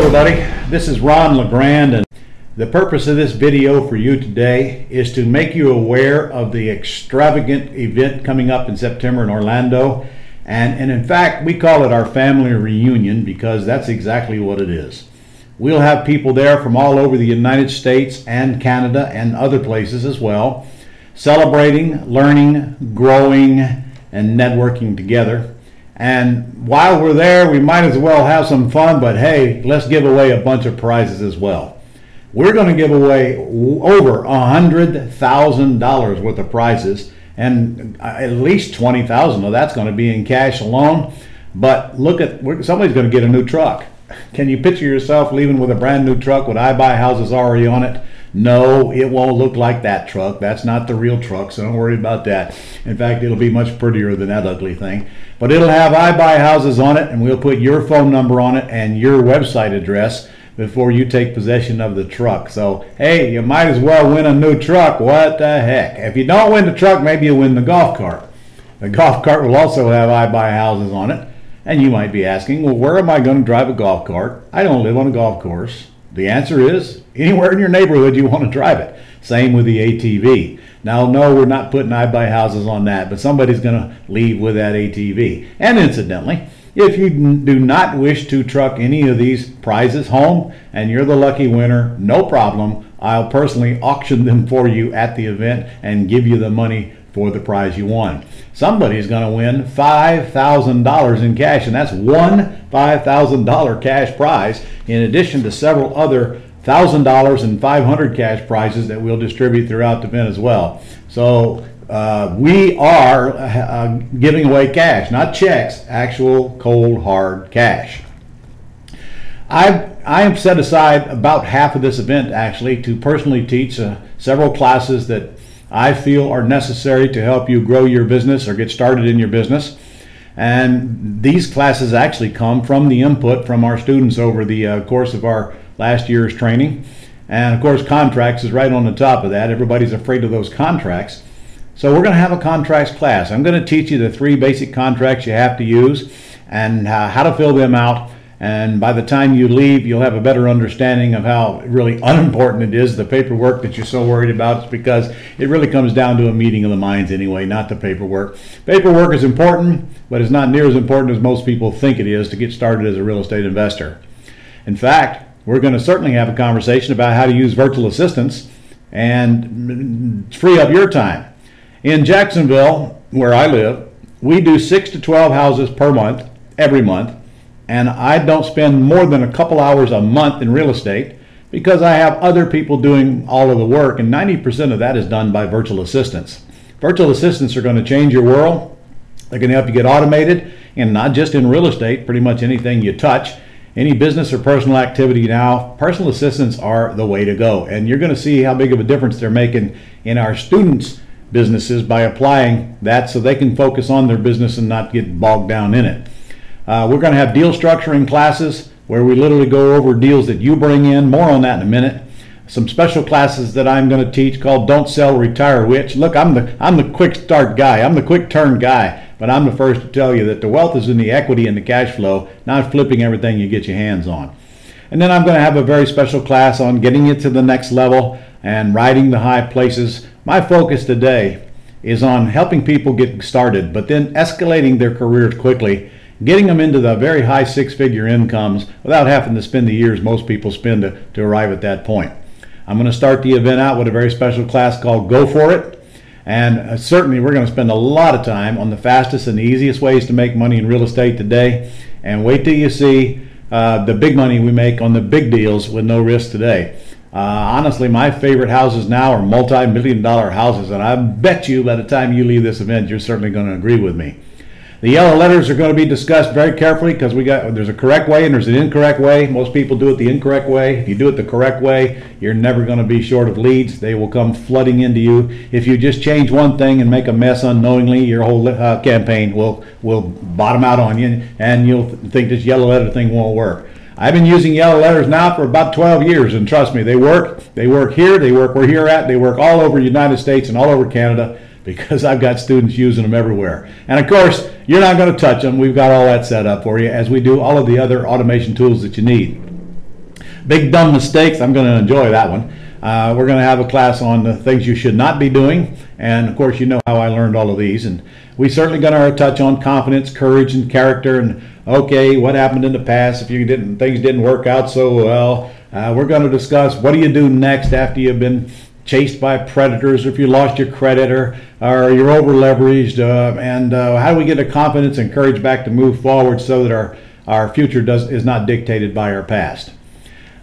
everybody, this is Ron LeGrand, and the purpose of this video for you today is to make you aware of the extravagant event coming up in September in Orlando. And in fact, we call it our family reunion because that's exactly what it is. We'll have people there from all over the United States and Canada and other places as well, celebrating, learning, growing, and networking together. And while we're there, we might as well have some fun, but hey, let's give away a bunch of prizes as well. We're going to give away over $100,000 worth of prizes, and at least $20,000 of that's going to be in cash alone. But look at, somebody's going to get a new truck. Can you picture yourself leaving with a brand new truck with I Buy Houses already on it? No, it won't look like that truck. That's not the real truck, so don't worry about that. In fact, it'll be much prettier than that ugly thing. But it'll have I Buy Houses on it, and we'll put your phone number on it and your website address before you take possession of the truck. So, hey, you might as well win a new truck. What the heck? If you don't win the truck, maybe you'll win the golf cart. The golf cart will also have I Buy Houses on it. And you might be asking, well, where am I going to drive a golf cart? I don't live on a golf course. The answer is anywhere in your neighborhood you want to drive it. Same with the ATV. Now, no, we're not putting I Buy Houses on that, but somebody's going to leave with that ATV. And incidentally, if you do not wish to truck any of these prizes home and you're the lucky winner, no problem. I'll personally auction them for you at the event and give you the money for the prize you won. Somebody's going to win $5,000 in cash, and that's one $5,000 cash prize in addition to several other $1,000 and $500 cash prizes that we'll distribute throughout the event as well. So we are giving away cash, not checks, actual cold hard cash. I have set aside about half of this event actually to personally teach several classes that I feel are necessary to help you grow your business or get started in your business. And these classes actually come from the input from our students over the course of our last year's training. And of course, contracts is right on the top of that. Everybody's afraid of those contracts. So we're going to have a contracts class. I'm going to teach you the 3 basic contracts you have to use and how to fill them out. And by the time you leave, you'll have a better understanding of how really unimportant it is, the paperwork that you're so worried about. It's because it really comes down to a meeting of the minds anyway, not the paperwork. Paperwork is important, but it's not near as important as most people think it is to get started as a real estate investor. In fact, we're going to certainly have a conversation about how to use virtual assistants and free up your time. In Jacksonville, where I live, we do 6 to 12 houses per month, every month. And I don't spend more than a couple hours a month in real estate because I have other people doing all of the work, and 90% of that is done by virtual assistants. Virtual assistants are going to change your world. They're going to help you get automated, and not just in real estate, pretty much anything you touch, any business or personal activity now, personal assistants are the way to go. And you're going to see how big of a difference they're making in our students' businesses by applying that so they can focus on their business and not get bogged down in it. We're going to have deal structuring classes where we literally go over deals that you bring in. More on that in a minute. Some special classes that I'm going to teach called Don't Sell, Retire Rich. Look, I'm the quick start guy. I'm the quick turn guy. But I'm the first to tell you that the wealth is in the equity and the cash flow, not flipping everything you get your hands on. And then I'm going to have a very special class on getting it to the next level and riding the high places. My focus today is on helping people get started, but then escalating their careers quickly, getting them into the very high 6-figure incomes without having to spend the years most people spend to arrive at that point. I'm going to start the event out with a very special class called Go For It. And certainly we're going to spend a lot of time on the fastest and the easiest ways to make money in real estate today. And wait till you see the big money we make on the big deals with no risk today. Honestly, my favorite houses now are multi-million-dollar houses. And I bet you by the time you leave this event, you're certainly going to agree with me. The yellow letters are going to be discussed very carefully because there's a correct way and there's an incorrect way. Most people do it the incorrect way. If you do it the correct way, you're never going to be short of leads. They will come flooding into you. If you just change one thing and make a mess unknowingly, your whole campaign will bottom out on you, and you'll think this yellow letter thing won't work. I've been using yellow letters now for about 12 years, and trust me, they work. They work here. They work where you're at. They work all over the United States and all over Canada, because I've got students using them everywhere. And of course, you're not going to touch them. We've got all that set up for you, as we do all of the other automation tools that you need. Big dumb mistakes. I'm going to enjoy that one. We're going to have a class on the things you should not be doing, and of course you know how I learned all of these. And we certainly going to touch on confidence, courage, and character. And okay, what happened in the past if things didn't work out so well. We're going to discuss what do you do next after you've been chased by predators, or if you lost your credit, or you're over leveraged, and how do we get the confidence and courage back to move forward so that our future is not dictated by our past.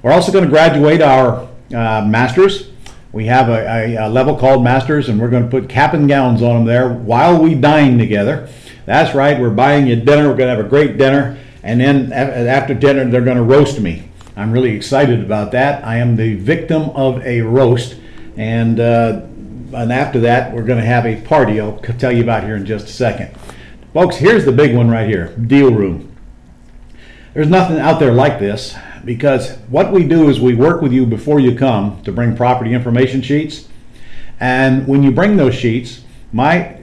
We're also going to graduate our masters. We have a level called masters, and we're going to put cap and gowns on them there while we dine together. That's right, we're buying you dinner. We're going to have a great dinner, and then after dinner they're going to roast me. I'm really excited about that. I am the victim of a roast, and after that we're going to have a party I'll tell you about here in just a second. Folks, here's the big one right here, deal room. There's nothing out there like this, because what we do is we work with you before you come to bring property information sheets, and when you bring those sheets, my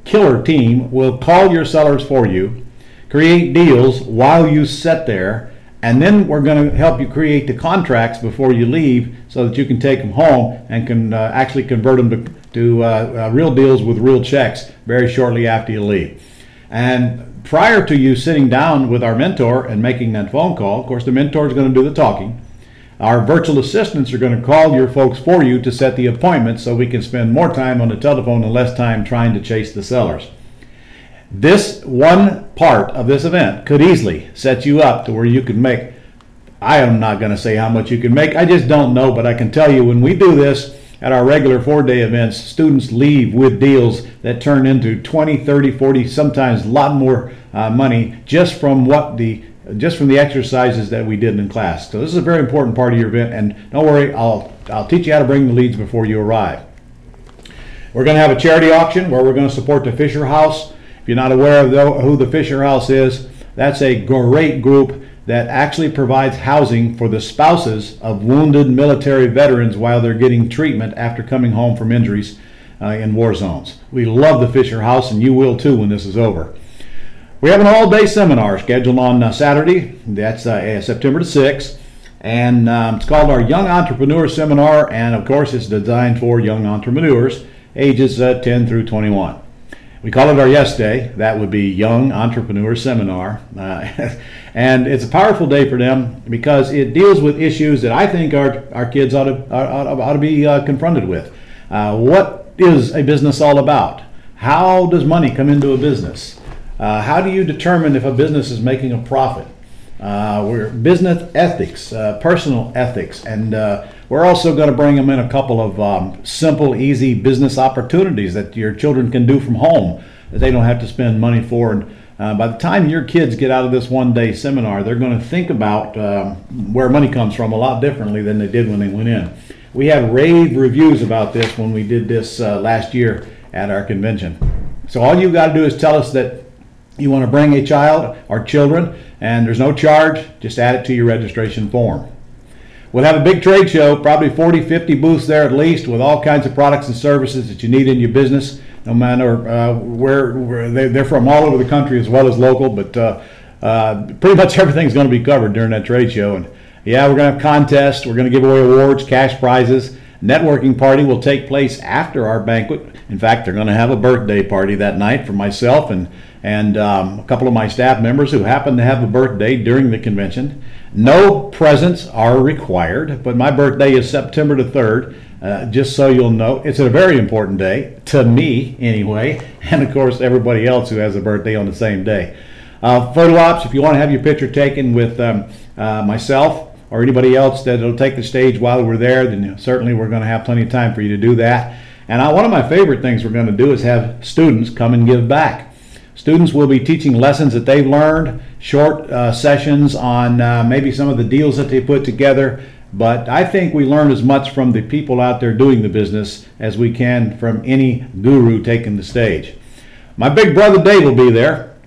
killer team will call your sellers for you, create deals while you sit there, and then we're going to help you create the contracts before you leave so that you can take them home and can actually convert them to real deals with real checks very shortly after you leave. And prior to you sitting down with our mentor and making that phone call, of course the mentor is going to do the talking. Our virtual assistants are going to call your folks for you to set the appointment so we can spend more time on the telephone and less time trying to chase the sellers. This one part of this event could easily set you up to where you can make, I am not going to say how much you can make, I just don't know, but I can tell you when we do this at our regular 4-day events, students leave with deals that turn into 20, 30, 40, sometimes a lot more money just from the exercises that we did in class. So this is a very important part of your event, and don't worry, I'll teach you how to bring the leads before you arrive. We're going to have a charity auction where we're going to support the Fisher House. If you're not aware of who the Fisher House is, that's a great group that actually provides housing for the spouses of wounded military veterans while they're getting treatment after coming home from injuries in war zones. We love the Fisher House, and you will too when this is over. We have an all-day seminar scheduled on Saturday. That's September the 6th, and it's called our Young Entrepreneur Seminar, and of course it's designed for young entrepreneurs ages 10 through 21. We call it our Yes Day. That would be Young Entrepreneur Seminar. And it's a powerful day for them because it deals with issues that I think our kids ought to be confronted with. What is a business all about? How does money come into a business? How do you determine if a business is making a profit? We're business ethics, personal ethics, and we're also going to bring them in a couple of simple, easy business opportunities that your children can do from home that they don't have to spend money for. And by the time your kids get out of this one-day seminar, they're going to think about where money comes from a lot differently than they did when they went in. We had rave reviews about this when we did this last year at our convention. So all you've got to do is tell us that you want to bring a child or children, and there's no charge. Just add it to your registration form. We'll have a big trade show, probably 40, 50 booths there at least, with all kinds of products and services that you need in your business, no matter where they're from, all over the country as well as local, but pretty much everything's going to be covered during that trade show. And yeah, we're going to have contests, we're going to give away awards, cash prizes. Networking party will take place after our banquet. In fact, they're going to have a birthday party that night for myself and a couple of my staff members who happen to have a birthday during the convention. No presents are required, but my birthday is September the 3rd, just so you'll know. It's a very important day, to me anyway, and of course everybody else who has a birthday on the same day. Photo ops, if you want to have your picture taken with myself or anybody else that will take the stage while we're there, then certainly we're going to have plenty of time for you to do that. And one of my favorite things we're going to do is have students come and give back. Students will be teaching lessons that they've learned, short sessions on maybe some of the deals that they put together, but I think we learn as much from the people out there doing the business as we can from any guru taking the stage. My big brother Dave will be there.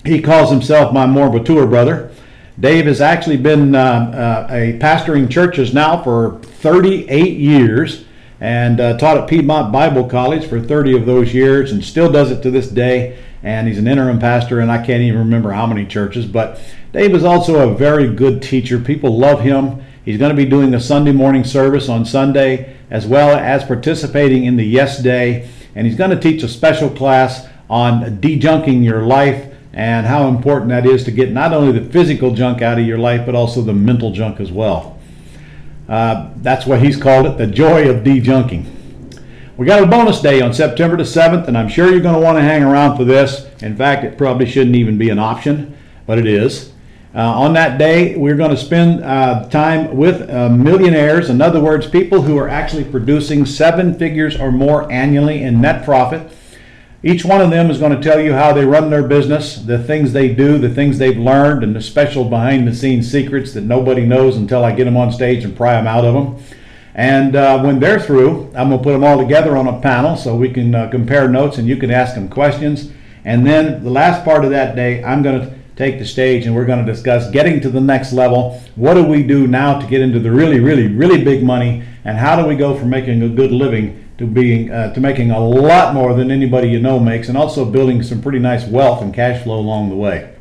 He calls himself my more mature brother. Dave has actually been a pastoring churches now for 38 years and taught at Piedmont Bible College for 30 of those years and still does it to this day. And he's an interim pastor, and I can't even remember how many churches, but Dave is also a very good teacher. People love him. He's going to be doing a Sunday morning service on Sunday, as well as participating in the Yes Day. And he's going to teach a special class on dejunking your life and how important that is to get not only the physical junk out of your life, but also the mental junk as well. That's what he's called it, the Joy of Dejunking. We got a bonus day on September the 7th, and I'm sure you're going to want to hang around for this. In fact, it probably shouldn't even be an option, but it is. On that day, we're going to spend time with millionaires. In other words, people who are actually producing 7 figures or more annually in net profit. Each one of them is going to tell you how they run their business, the things they do, the things they've learned, and the special behind-the-scenes secrets that nobody knows until I get them on stage and pry them out of them. And when they're through, I'm going to put them all together on a panel so we can compare notes and you can ask them questions. And then the last part of that day, I'm going to take the stage and we're going to discuss getting to the next level. What do we do now to get into the really, really, really big money, and how do we go from making a good living to being to making a lot more than anybody you know makes, and also building some pretty nice wealth and cash flow along the way.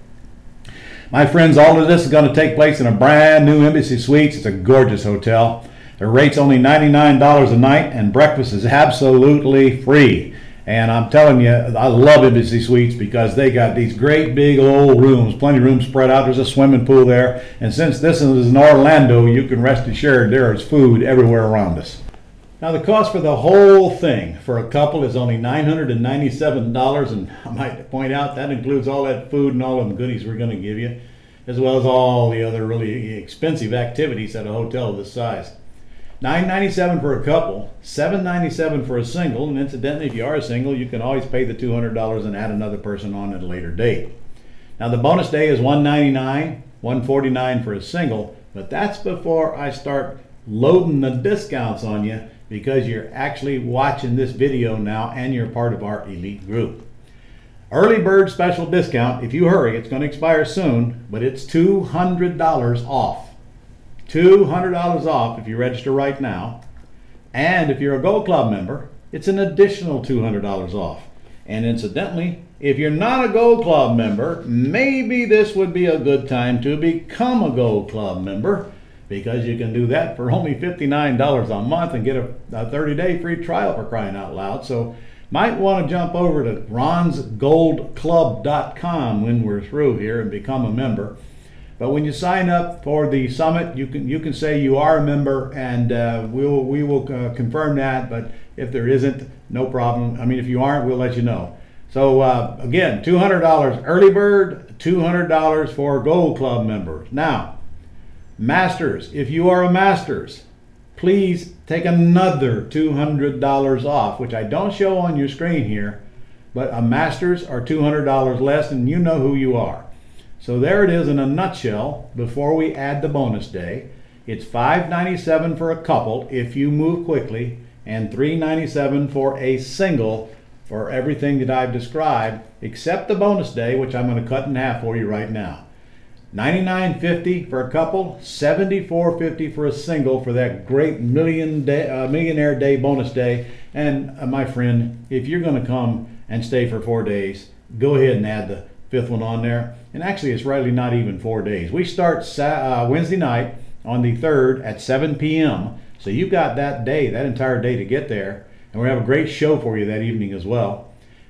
My friends, all of this is going to take place in a brand new Embassy Suites. It's a gorgeous hotel. The rate's only $99 a night, and breakfast is absolutely free. And I'm telling you, I love Embassy Suites because they got these great big old rooms, plenty of room spread out. There's a swimming pool there. And since this is in Orlando, you can rest assured there is food everywhere around us. Now, the cost for the whole thing for a couple is only $997. And I might point out that includes all that food and all them goodies we're going to give you, as well as all the other really expensive activities at a hotel of this size. $997 for a couple, $797 for a single, and incidentally, if you are a single, you can always pay the $200 and add another person on at a later date. Now, the bonus day is $199, $149 for a single, but that's before I start loading the discounts on you, because you're actually watching this video now and you're part of our elite group. Early bird special discount, if you hurry, it's going to expire soon, but it's $200 off. $200 off if you register right now. And if you're a Gold Club member, it's an additional $200 off. And incidentally, if you're not a Gold Club member, maybe this would be a good time to become a Gold Club member, because you can do that for only $59 a month and get a 30-day free trial, for crying out loud. So might want to jump over to ronsgoldclub.com when we're through here and become a member. But when you sign up for the summit, you can say you are a member, and we will confirm that. But if there isn't, no problem. I mean, if you aren't, we'll let you know. So again, $200 early bird, $200 for Gold Club members. Now, Masters, if you are a Masters, please take another $200 off, which I don't show on your screen here, but a Masters are $200 less, and you know who you are. So there it is in a nutshell. Before we add the bonus day, it's $597 for a couple if you move quickly, and $397 for a single for everything that I've described, except the bonus day, which I'm going to cut in half for you right now. $99.50 for a couple, $74.50 for a single for that great millionaire day bonus day. And my friend, if you're going to come and stay for 4 days, go ahead and add the 5th one on there. And actually, it's really not even 4 days. We start Wednesday night on the 3rd at 7 p.m. So you've got that day, that entire day to get there. And we're going to have a great show for you that evening as well.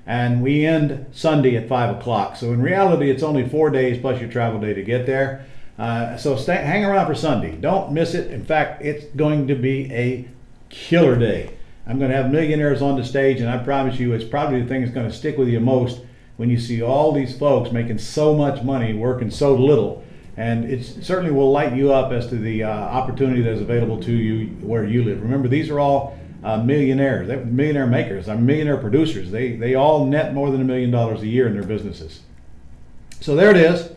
And we end Sunday at 5 o'clock. So in reality, it's only 4 days plus your travel day to get there. So hang around for Sunday. Don't miss it. In fact, it's going to be a killer day. I'm going to have millionaires on the stage, and I promise you, it's probably the thing that's going to stick with you most when you see all these folks making so much money, working so little. And it certainly will light you up as to the opportunity that's available to you where you live. Remember, these are all millionaires. They're millionaire makers. They're millionaire producers. They all net more than $1 million a year in their businesses. So there it is.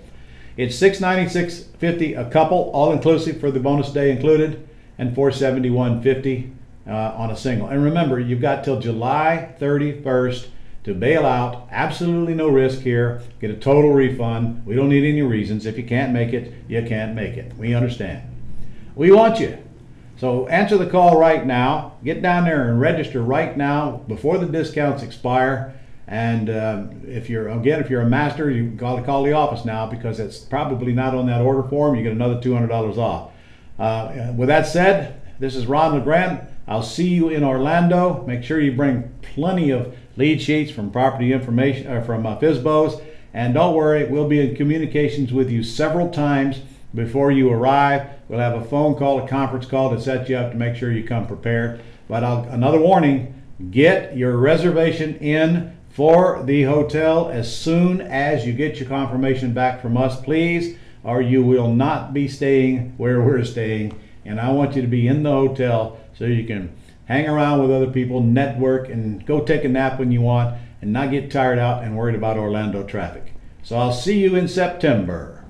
It's $696.50 a couple, all inclusive for the bonus day included, and $471.50 on a single. And remember, you've got till July 31st to bail out. Absolutely no risk here. Get a total refund. We don't need any reasons. If you can't make it, you can't make it. We understand. We want you. So answer the call right now. Get down there and register right now before the discounts expire. And if you're a master, you got to call the office now, because it's probably not on that order form. You get another $200 off. With that said, this is Ron LeGrand. I'll see you in Orlando. Make sure you bring plenty of lead sheets from property information or from FSBOs. And don't worry, we'll be in communications with you several times before you arrive. We'll have a phone call, a conference call to set you up to make sure you come prepared. But another warning, get your reservation in for the hotel as soon as you get your confirmation back from us, please, or you will not be staying where we're staying. And I want you to be in the hotel so you can hang around with other people, network, and go take a nap when you want, and not get tired out and worried about Orlando traffic. So I'll see you in September.